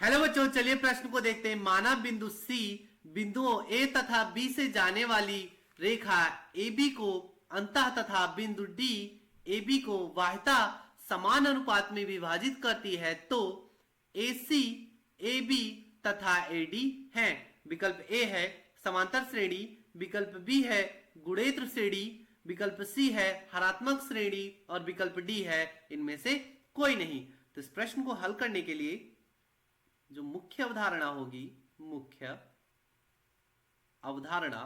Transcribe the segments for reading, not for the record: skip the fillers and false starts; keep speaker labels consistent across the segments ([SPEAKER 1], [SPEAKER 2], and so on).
[SPEAKER 1] Hello बच्चों, चलिए प्रश्न को देखते हैं। माना बिंदु सी बिंदुओं ए तथा बी से जाने वाली रेखा ए बी को अंतः तथा बिंदु डी ए बी को बाह्यता समान अनुपात में विभाजित करती है तो ए सी ए बी तथा ए डी है। विकल्प ए है समांतर श्रेणी, विकल्प बी है गुणेत्र श्रेणी, विकल्प सी है हरात्मक श्रेणी और विकल्प डी है इनमें से कोई नहीं। तो इस प्रश्न को हल करने के लिए जो मुख्य अवधारणा होगी, मुख्य अवधारणा,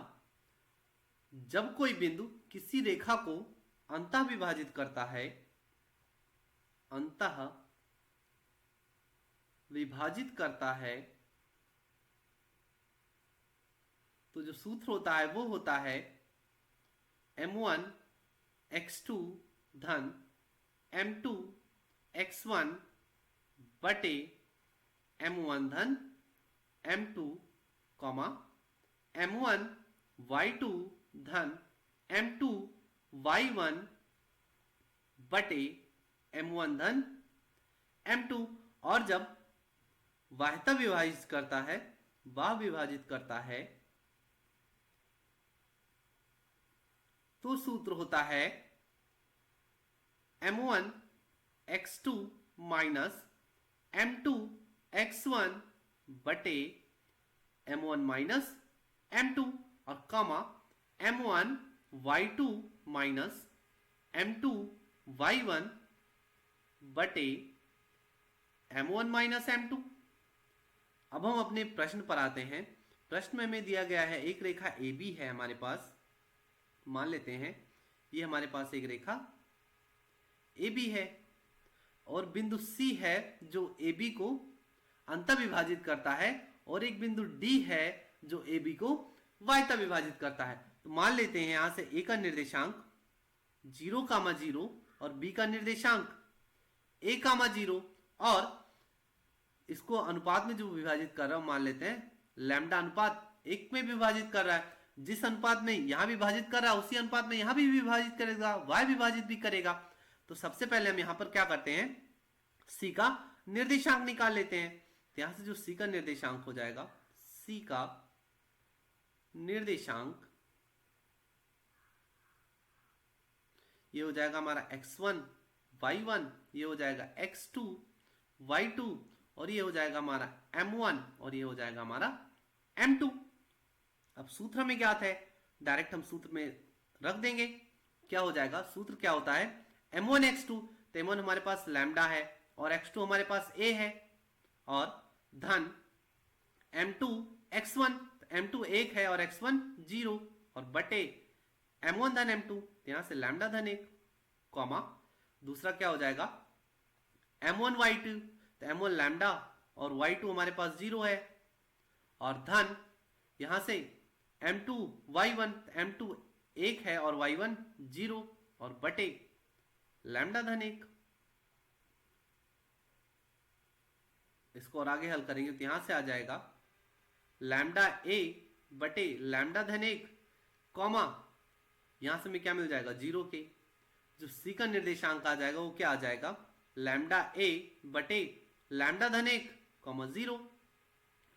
[SPEAKER 1] जब कोई बिंदु किसी रेखा को अंतः विभाजित करता है, अंतः विभाजित करता है, तो जो सूत्र होता है वो होता है m1 x2 धन m2 x1 बटे m1 धन m2 कॉमा m1 y2 धन m2 y1 बटे m1 धन m2। और जब बाह्यता विभाजित करता है, वह विभाजित करता है, तो सूत्र होता है m1 x2 minus m2 x1 बटे m1 माइनस m2 और comma m1 y2 minus m2 y1 बटे m1 माइनस m2। अब हम अपने प्रश्न पर आते हैं। प्रश्न में हमें दिया गया है एक रेखा AB है हमारे पास, मान लेते हैं ये हमारे पास एक रेखा AB है और बिंदु C है जो AB को अंतः विभाजित करता है और एक बिंदु D है जो AB को बाह्यता विभाजित करता है। तो मान लेते हैं यहां से A का निर्देशांक 0,0 और B का निर्देशांक a,0 और इसको अनुपात में जो विभाजित कर रहा हूं मान लेते हैं लैम्डा अनुपात 1 में विभाजित कर रहा है। जिस अनुपात में यहां विभाजित कर रहा है उसी अनुपात में यहां भी विभाजित करेगा, y विभाजित भी करेगा। तो सबसे पहले हम यहां पर क्या करते हैं, c का निर्देशांक निकाल लेते हैं। तो यहां से जो c का निर्देशांक हो जाएगा, c का निर्देशांक ये हो जाएगा हमारा x1 y1, ये हो जाएगा x2 y2 और ये हो जाएगा हमारा m1 और ये हो जाएगा हमारा m2। अब सूत्र हमें ज्ञात है, डायरेक्ट हम सूत्र में रख देंगे। क्या हो जाएगा, सूत्र क्या होता है m1 x2, तो m1 हमारे पास लैम्डा है और x2 हमारे पास a है और धन m2 x1, m2 1 है और x1 0 और बटे m1 धन m2, तो यहां से लैम्डा धन 1 कॉमा दूसरा क्या हो जाएगा m1 y2, तो m1 लैम्डा और y2 हमारे पास 0 है और धन यहां से m2 y1, m2 1 है और y1 0 और बटे लैम्डा धन 1। इसको और आगे हल करेंगे तो यहां से आ जाएगा लैम्डा a बटे लैम्डा धन 1 कॉमा यहां से हमें क्या मिल जाएगा 0 के, जो c का निर्देशांक आ जाएगा वो क्या आ जाएगा लैम्डा a बटे लैम्डा धन 1 कॉमा 0।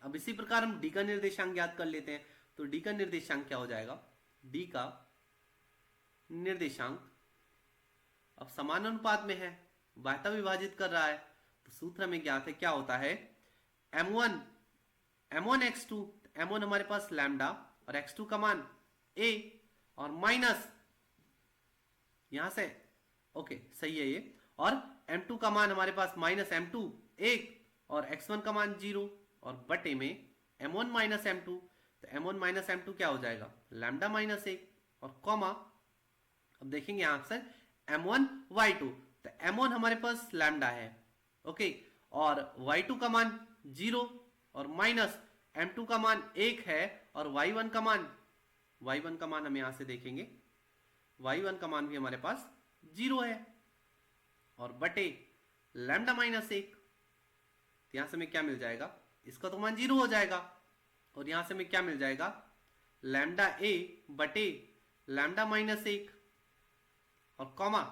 [SPEAKER 1] अब इसी प्रकार हम d का निर्देशांक ज्ञात कर लेते हैं। तो d का निर्देशांक क्या हो जाएगा, d का निर्देशांक अब समान अनुपात में है, बाह्यता विभाजित कर रहा है, तो सूत्र हमें ज्ञात है। क्या होता है m1 x2, m1 हमारे पास लैम्डा और x2 का मान a और माइनस यहां से ओके सही है ये, और m2 का मान हमारे पास माइनस m2 1 और x1 का मान 0 और बटे में m1 माइनस m2, तो m1 माइनस m2 क्या हो जाएगा लैम्डा माइनस 1 और कॉमा अब देखेंगे यहां से m1 y2, तो m1 हमारे पास लैम्डा है ओके और y2 का मान 0 और माइनस m2 का मान 1 है और y1 का मान हम यहां से देखेंगे y1 का मान भी हमारे पास 0 है और बटे लैम्डा माइनस 1। तो यहां से हमें क्या मिल जाएगा, इसका तो मान 0 हो जाएगा और यहां से हमें क्या मिल जाएगा लैम्डा a बटे लैम्डा माइनस 1 और कॉमा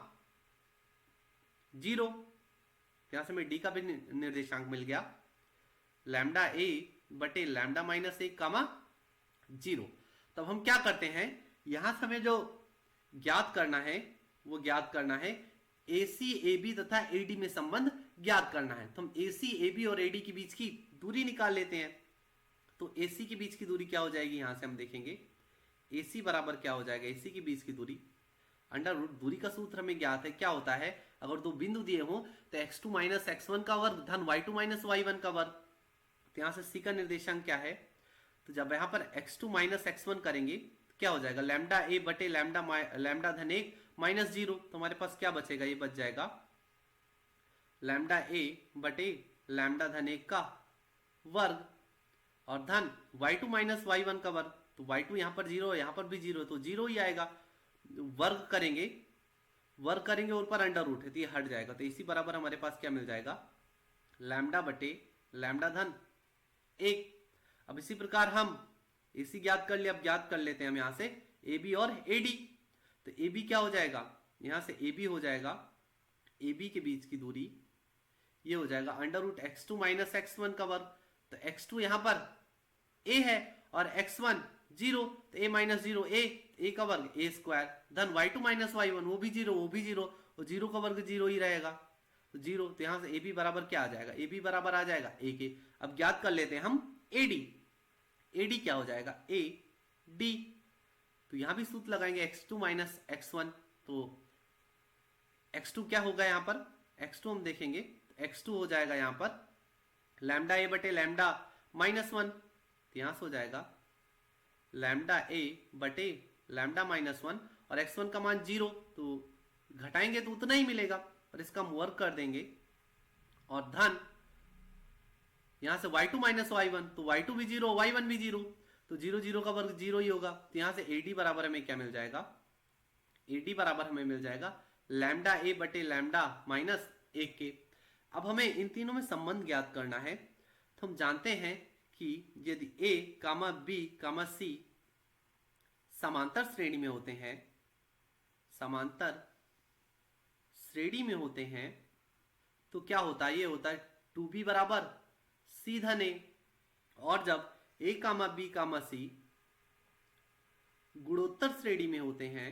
[SPEAKER 1] 0, यहां से हमें डी का भी निर्देशांक मिल गया लैम्डा ए बटे लैम्डा माइनस 1 कामा 0। तब हम क्या करते हैं, यहां से हमें जो ज्ञात करना है वो ज्ञात करना है ए सी ए बी तथा ए डी में संबंध ज्ञात करना है। तो हम ए सी ए बी और ए डी के बीच की दूरी निकाल लेते हैं। तो ए सी के बीच की दूरी क्या हो जाएगी, यहां से हम देखेंगे ए सी बराबर क्या हो जाएगा, ए सी के बीच की दूरी अंडर रूट, दूरी का सूत्र हमें ज्ञात है, क्या होता है अगर दो बिंदु दिए हो तो x2 माइनस x1 का वर्ग धन y2 माइनस y1 का वर्ग। तो यहां से c का निर्देशांक क्या है, तो जब यहां पर x2 माइनस x1 करेंगे तो क्या हो जाएगा, लैम्डा a बटे लैम्डा धन 1 माइनस 0। तो हमारे पास क्या बचेगा, ये बच जाएगा लैम्डा a बटे लैम्डा धन 1 का वर्ग और धन y2 माइनस y1 का वर्ग। तो y2 यहां पर 0 है, यहां पर भी 0 है, तो 0 ही आएगा। वर्ग करेंगे और ऊपर अंडर रूट है तो ये हट जाएगा। तो इसी बराबर हमारे पास क्या मिल जाएगा, लैम्डा बटे लैम्डा धन 1। अब इसी प्रकार हम इसी ज्ञात कर लिया, अब ज्ञात कर लेते हैं हम यहां से ए बी और ए डी। तो ए बी क्या हो जाएगा, यहां से ए बी हो जाएगा, ए बी के बीच की दूरी ये हो जाएगा under root x2 minus x1 का वर्ग। तो x2 यहां पर a है और x1 0, तो a माइनस 0 a का वर्ग a स्क्वायर धन y2 माइनस y1 वो भी 0 और 0 का वर्ग 0 ही रहेगा, तो 0। तो यहां से ए बी बराबर क्या आ जाएगा, ए बी बराबर आ जाएगा a के। अब ज्ञात कर लेते हैं हम ए डी क्या हो जाएगा, ए डी। तो यहां भी सूत्र लगाएंगे x2 माइनस x1। तो x2 क्या होगा, यहां पर x2 हम देखेंगे, x2 हो जाएगा यहां पर लैम्डा ए बटे लैम्डा माइनस 1। तो यहां से हो जाएगा लैम्डा ए बटे लैम्डा माइनस 1 और x1 का मान 0, तो घटाएंगे तो उतना ही मिलेगा और इसका हम वर्ग कर देंगे और धन यहां से y2 माइनस y1, तो y2 भी 0 y1 भी 0, तो 0 0 का वर्ग 0 ही होगा। तो यहां से AD बराबर हमें क्या मिल जाएगा, AD बराबर हमें मिल जाएगा लैम्डा ए बटे लैम्डा माइनस 1 के। अब हमें इन तीनों में संबंध ज्ञात करना है। तो हम जानते हैं कि यदि a comma b comma c समांतर श्रेणी में होते हैं, समांतर श्रेणी में होते हैं, तो क्या होता है, ये होता है 2b बराबर c धन a। और जब a comma b comma c गुणोत्तर श्रेणी में होते हैं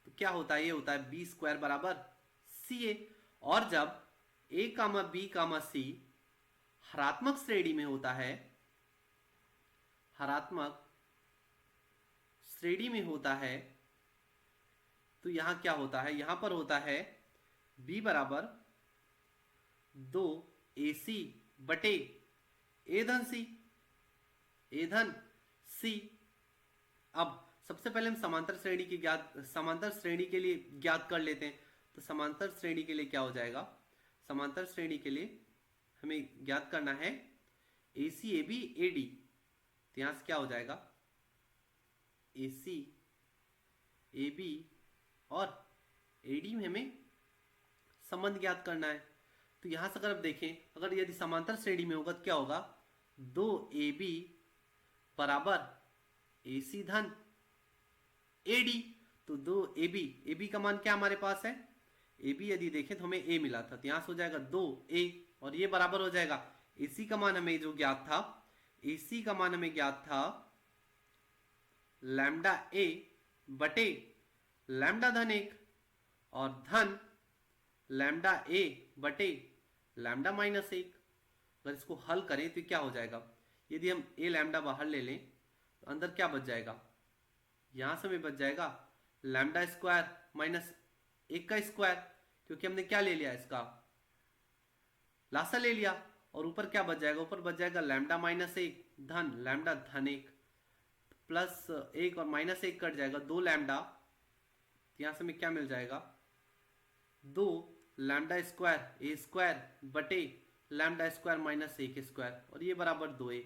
[SPEAKER 1] तो क्या होता है, ये होता है b स्क्वायर बराबर ca। और जब a comma b comma c हरात्मक श्रेणी में होता है, हरात्मक श्रेणी में होता है, तो यहां क्या होता है, यहां पर होता है b बराबर 2 ac बटे a धन c, a धन c। अब सबसे पहले हम समांतर श्रेणी के लिए ज्ञात कर लेते हैं। तो समांतर श्रेणी के लिए क्या हो जाएगा, समांतर श्रेणी के लिए हमें ज्ञात करना है AC AB AD। तो यहां से क्या हो जाएगा, AC AB और AD में हमें संबंध ज्ञात करना है। तो यहां से अगर आप देखें, अगर यदि समांतर श्रेणी में होगा तो क्या होगा, 2AB बराबर AC धन AD। तो 2AB का मान क्या हमारे पास है, AB यदि देखें तो हमें A मिला था, तो यहां से हो जाएगा 2A और ये बराबर हो जाएगा AC का मान हमें जो ज्ञात था, AC का मान हमें ज्ञात था लैम्डा A बटे लैम्डा धन 1 और धन लैम्डा A बटे लैम्डा माइनस 1। अगर इसको हल करें तो क्या हो जाएगा, यदि हम A लैम्डा बाहर ले लें तो अंदर क्या बच जाएगा, यहां से हमें बच जाएगा लैम्डा स्क्वायर माइनस 1 का स्क्वायर, क्योंकि हमने क्या ले लिया, इसका लासा ले लिया। और ऊपर क्या बच जाएगा, ऊपर बच जाएगा लैम्डा माइनस 1 धन लैम्डा धन 1 प्लस 1 और माइनस 1 कट जाएगा 2 लैम्डा। यहां से हमें क्या मिल जाएगा, 2 लैम्डा स्क्वायर ए स्क्वायर बटे लैम्डा स्क्वायर माइनस 1 स्क्वायर और ये बराबर 2a।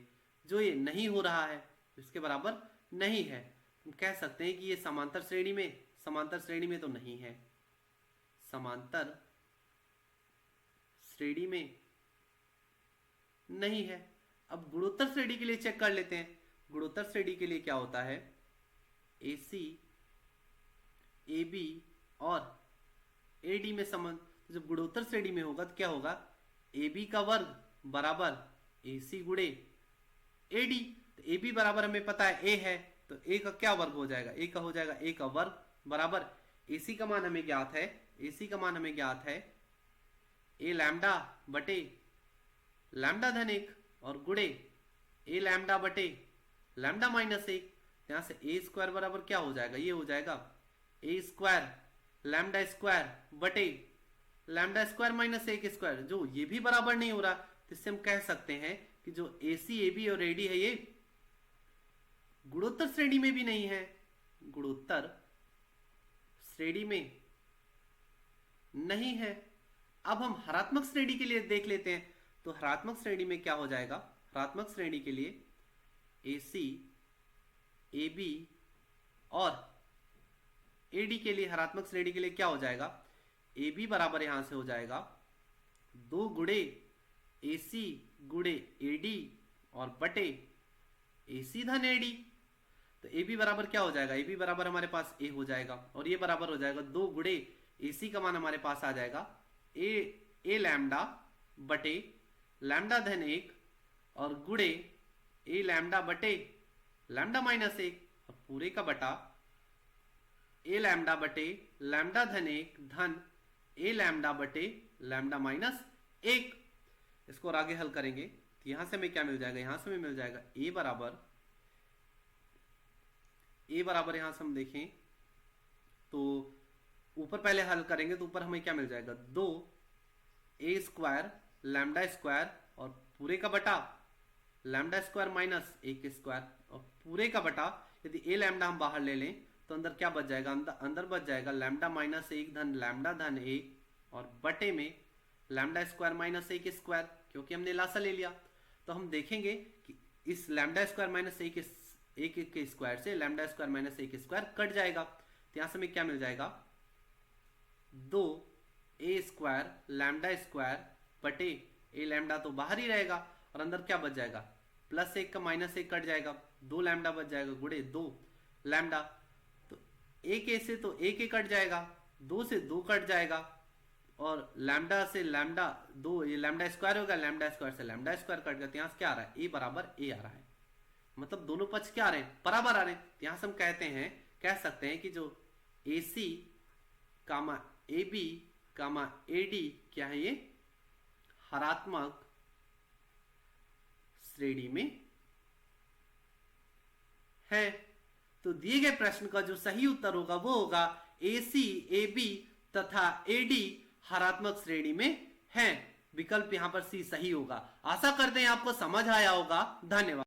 [SPEAKER 1] जो ये नहीं हो रहा है इसके बराबर नहीं है। हम कह सकते हैं कि ये समांतर श्रेणी में तो नहीं है, समांतर श्रेणी में नहीं है। अब गुणोत्तर श्रेणी के लिए चेक कर लेते हैं। गुणोत्तर श्रेणी के लिए क्या होता है, AC AB और AD में संबंध। तो जब गुणोत्तर श्रेणी में होगा तो क्या होगा, ए बी का वर्ग बराबर ए सी गुणे ए डी। तो ए बी बराबर हमें पता है ए है, तो ए का क्या वर्ग हो जाएगा, ए का हो जाएगा ए का वर्ग बराबर ए सी का मान हमें ज्ञात है, ए सी का मान हमें ज्ञात है ए लैम्डा बटे लैम्डा धन 1 और गुणे ए लैम्डा बटे लैम्डा माइनस 1। यहां से ए स्क्वायर बराबर क्या हो जाएगा, ये हो जाएगा ए स्क्वायर लैम्डा स्क्वायर बटे लैम्डा स्क्वायर माइनस 1 स्क्वायर, जो ये भी बराबर नहीं हो रहा, तो इससे हम कह सकते हैं कि जो ए सी ए बी और ए डी है ये गुणोत्तर श्रेणी में भी नहीं है, गुणोत्तर श्रेणी में नहीं है। अब हम हरात्मक श्रेणी के लिए देख लेते हैं, तो हरात्मक श्रेणी में क्या हो जाएगा, हरात्मक श्रेणी के लिए ए सी ए बी और ए डी के लिए, हरात्मक श्रेणी के लिए क्या हो जाएगा, ए बी बराबर यहां से हो जाएगा 2 गुणे ए सी गुणे ए डी और बटे ए सी धन ए डी। तो ए बी बराबर क्या हो जाएगा, ए बी बराबर हमारे पास ए हो जाएगा और ये बराबर हो जाएगा 2 गुणे ए सी का मान हमारे पास आ जाएगा ए लैम्डा बटे लैम्डा धन 1 और गुणे ए लैम्डा बटे लैम्डा माइनस 1 और पूरे का बटा ए लैम्डा बटे लैम्डा धन 1 धन ए लैम्डा बटे लैम्डा माइनस 1। इसको और आगे हल करेंगे तो यहां से हमें क्या मिल जाएगा, यहां से हमें मिल जाएगा ए बराबर यहां से हम देखें तो ऊपर पहले हल करेंगे तो ऊपर हमें क्या मिल जाएगा, 2 ए स्क्वायर लैम्डा स्क्वायर और पूरे का बटा लैम्डा स्क्वायर माइनस 1 स्क्वायर और पूरे का बटा, यदि ए लैम्डा हम बाहर ले लें तो अंदर क्या बच जाएगा, अंदर बच जाएगा लैम्डा माइनस 1 धन लैम्डा धन 1 और बटे में लैम्डा स्क्वायर माइनस 1 स्क्वायर, क्योंकि हमने लासा ले लिया। तो हम देखेंगे कि इस लैम्डा स्क्वायर माइनस 1 के स्क्वायर से lambda square minus 1 square cut जाएगा, तो यहां से हमें क्या मिल जाएगा, 2 ए स्क्वायर लैम्डा स्क्वायर बटे ए लैम्डा तो बाहर ही रहेगा और अंदर क्या बच जाएगा, प्लस 1 का माइनस 1 कट जाएगा, 2 लैम्डा बच जाएगा गुणे 2 लैम्डा, तो एक ए से तो एक कट जाएगा, 2 से 2 कट जाएगा और लैम्डा से लैम्डा 2, ये लैम्डा स्क्वायर होगा, लैम्डा स्क्वायर से लैम्डा स्क्वायर कट गया, तो यहाँ से क्या आ रहा है, ए बराबर ए आ रहा है, मतलब दोनों पक्ष क्या आ रहे हैं, बराबर आ रहे हैं। यहां से हम कह सकते हैं कि जो ए सी कामा A B comma A D क्या है, ये हरात्मक श्रेणी में है। तो दिए गए प्रश्न का जो सही उत्तर होगा वो होगा ए सी ए बी तथा ए डी हरात्मक श्रेणी में है। विकल्प यहां पर सी सही होगा। आशा करते हैं आपको समझ आया होगा। धन्यवाद।